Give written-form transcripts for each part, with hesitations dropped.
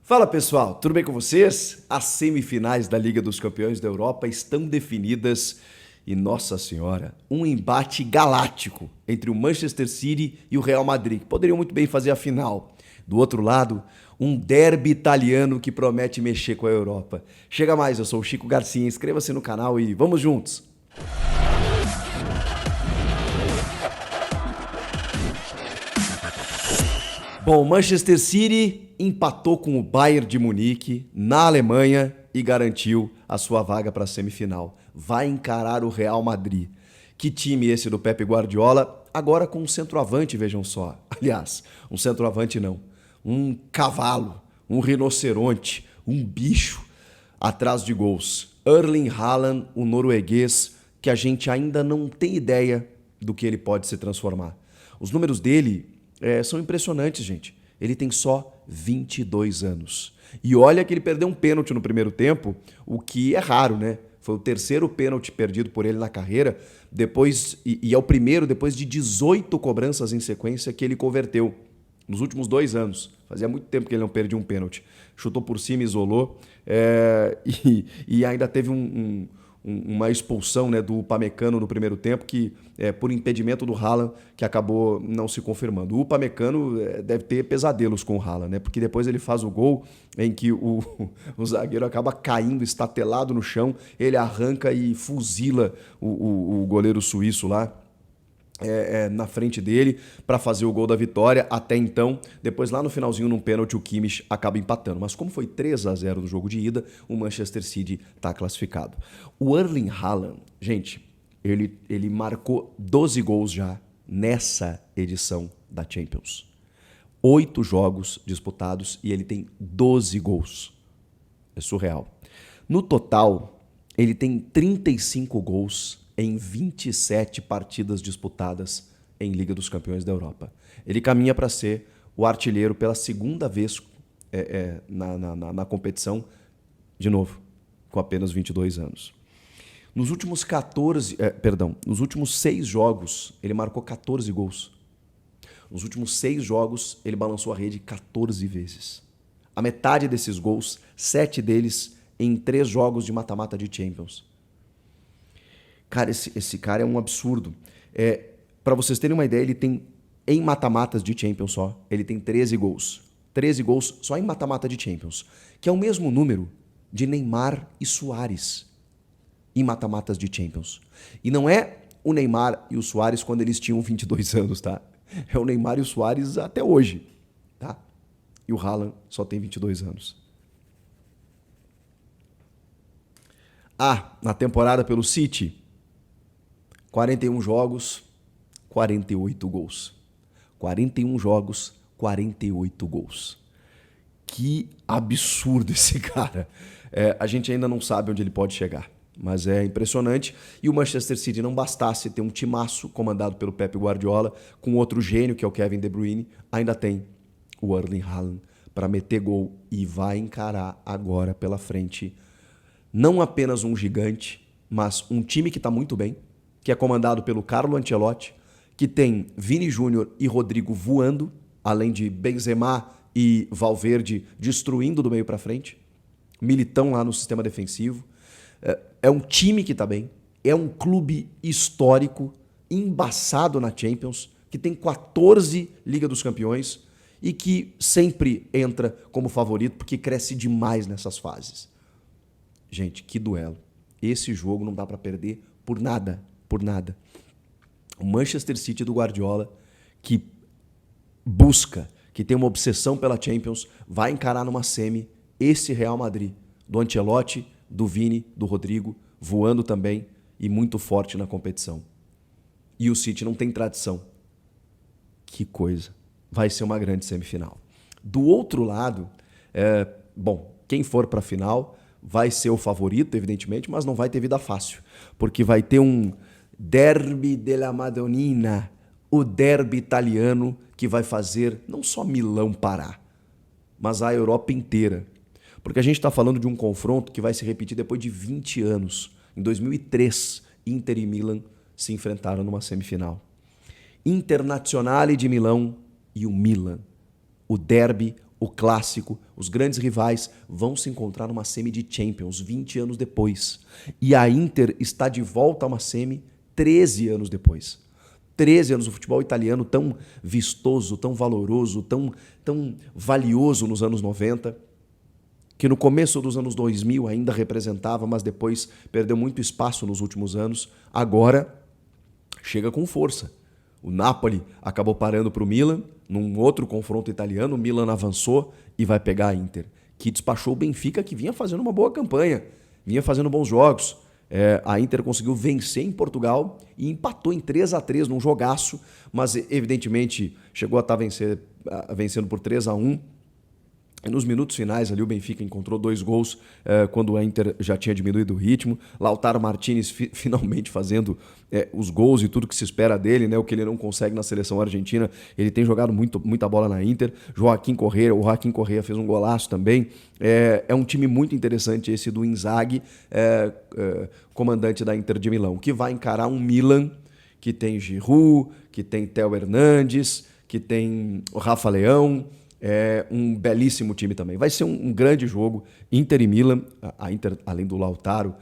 Fala pessoal, tudo bem com vocês? As semifinais da Liga dos Campeões da Europa estão definidas e, nossa senhora, um embate galáctico entre o Manchester City e o Real Madrid, que poderiam muito bem fazer a final. Do outro lado, um derby italiano que promete mexer com a Europa. Chega mais, eu sou o Chico Garcia, inscreva-se no canal e vamos juntos! Bom, o Manchester City empatou com o Bayern de Munique na Alemanha e garantiu a sua vaga para a semifinal. Vai encarar o Real Madrid. Que time esse do Pep Guardiola? Agora com um centroavante, vejam só. Aliás, um centroavante não. Um cavalo, um rinoceronte, um bicho atrás de gols. Erling Haaland, o norueguês, que a gente ainda não tem ideia do que ele pode se transformar. Os números dele são impressionantes, gente. Ele tem só 22 anos. E olha que ele perdeu um pênalti no primeiro tempo, o que é raro, né? Foi o terceiro pênalti perdido por ele na carreira, e é o primeiro depois de 18 cobranças em sequência que ele converteu nos últimos 2 anos. Fazia muito tempo que ele não perdia um pênalti. Chutou por cima, isolou, e ainda teve uma expulsão, né, do Upamecano no primeiro tempo, que por impedimento do Haaland, que acabou não se confirmando. O Upamecano deve ter pesadelos com o Haaland, né, porque depois ele faz o gol em que o zagueiro acaba caindo, estatelado no chão, ele arranca e fuzila o goleiro suíço lá, na frente dele para fazer o gol da vitória. Até então, depois lá no finalzinho, num pênalti, o Kimmich acaba empatando. Mas como foi 3-0 no jogo de ida, o Manchester City está classificado. O Erling Haaland, gente, ele marcou 12 gols já nessa edição da Champions. 8 jogos disputados e ele tem 12 gols. É surreal. No total, ele tem 35 gols em 27 partidas disputadas em Liga dos Campeões da Europa. Ele caminha para ser o artilheiro pela segunda vez na competição, de novo, com apenas 22 anos. Nos últimos 6 jogos, ele marcou 14 gols. Nos últimos 6 jogos, ele balançou a rede 14 vezes. A metade desses gols, 7 deles em 3 jogos de mata-mata de Champions. Cara, esse cara é um absurdo. Para vocês terem uma ideia, ele tem, em mata-matas de Champions só, ele tem 13 gols. 13 gols só em mata-mata de Champions, que é o mesmo número de Neymar e Suárez em mata-matas de Champions. E não é o Neymar e o Suárez quando eles tinham 22 anos, tá? É o Neymar e o Suárez até hoje, tá? E o Haaland só tem 22 anos. Na temporada pelo City, 41 jogos, 48 gols. 41 jogos, 48 gols. Que absurdo esse cara. A gente ainda não sabe onde ele pode chegar, mas é impressionante. E o Manchester City não bastasse ter um timaço comandado pelo Pep Guardiola, com outro gênio, que é o Kevin De Bruyne, ainda tem o Erling Haaland para meter gol e vai encarar agora pela frente não apenas um gigante, mas um time que está muito bem, que é comandado pelo Carlo Ancelotti, que tem Vini Júnior e Rodrigo voando, além de Benzema e Valverde destruindo do meio para frente, Militão lá no sistema defensivo. É um time que está bem, é um clube histórico, embaçado na Champions, que tem 14 Liga dos Campeões e que sempre entra como favorito porque cresce demais nessas fases. Gente, que duelo. Esse jogo não dá para perder por nada. Por nada. O Manchester City do Guardiola, que busca, que tem uma obsessão pela Champions, vai encarar numa semi esse Real Madrid, do Ancelotti, do Vini, do Rodrigo, voando também e muito forte na competição. E o City não tem tradição. Que coisa. Vai ser uma grande semifinal. Do outro lado, quem for para a final vai ser o favorito, evidentemente, mas não vai ter vida fácil, porque vai ter um Derby della Madonnina, o derby italiano que vai fazer não só Milão parar, mas a Europa inteira. Porque a gente está falando de um confronto que vai se repetir depois de 20 anos. Em 2003, Inter e Milan se enfrentaram numa semifinal. Internazionale de Milão e o Milan. O derby, o clássico, os grandes rivais vão se encontrar numa semi de Champions 20 anos depois. E a Inter está de volta a uma semi 13 anos depois. 13 anos, o futebol italiano tão vistoso, tão valoroso, tão valioso nos anos 90, que no começo dos anos 2000 ainda representava, mas depois perdeu muito espaço nos últimos anos, agora chega com força. O Napoli acabou parando para o Milan, num outro confronto italiano, o Milan avançou e vai pegar a Inter, que despachou o Benfica, que vinha fazendo uma boa campanha, vinha fazendo bons jogos. A Inter conseguiu vencer em Portugal e empatou em 3-3 num jogaço, mas evidentemente chegou a estar vencendo por 3-1. E nos minutos finais ali o Benfica encontrou 2 gols quando a Inter já tinha diminuído o ritmo. Lautaro Martinez finalmente fazendo os gols e tudo que se espera dele, né? O que ele não consegue na seleção argentina. Ele tem jogado muita bola na Inter. O Joaquim Correa fez um golaço também. É um time muito interessante esse do Inzaghi, comandante da Inter de Milão, que vai encarar um Milan que tem Giroud, que tem Theo Hernandes, que tem o Rafa Leão. É um belíssimo time também. Vai ser um grande jogo. Inter e Milan. A Inter, além do Lautaro,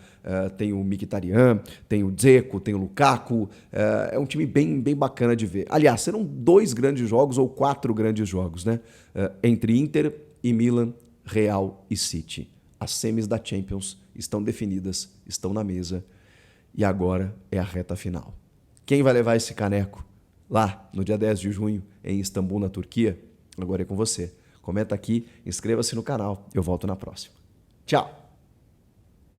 tem o Mkhitaryan, tem o Dzeko, tem o Lukaku. É um time bem bacana de ver. Aliás, serão 2 grandes jogos ou 4 grandes jogos, né? Entre Inter e Milan, Real e City. As semis da Champions estão definidas, estão na mesa. E agora é a reta final. Quem vai levar esse caneco lá no dia 10 de junho em Istambul, na Turquia? Agora é com você. Comenta aqui, inscreva-se no canal. Eu volto na próxima. Tchau!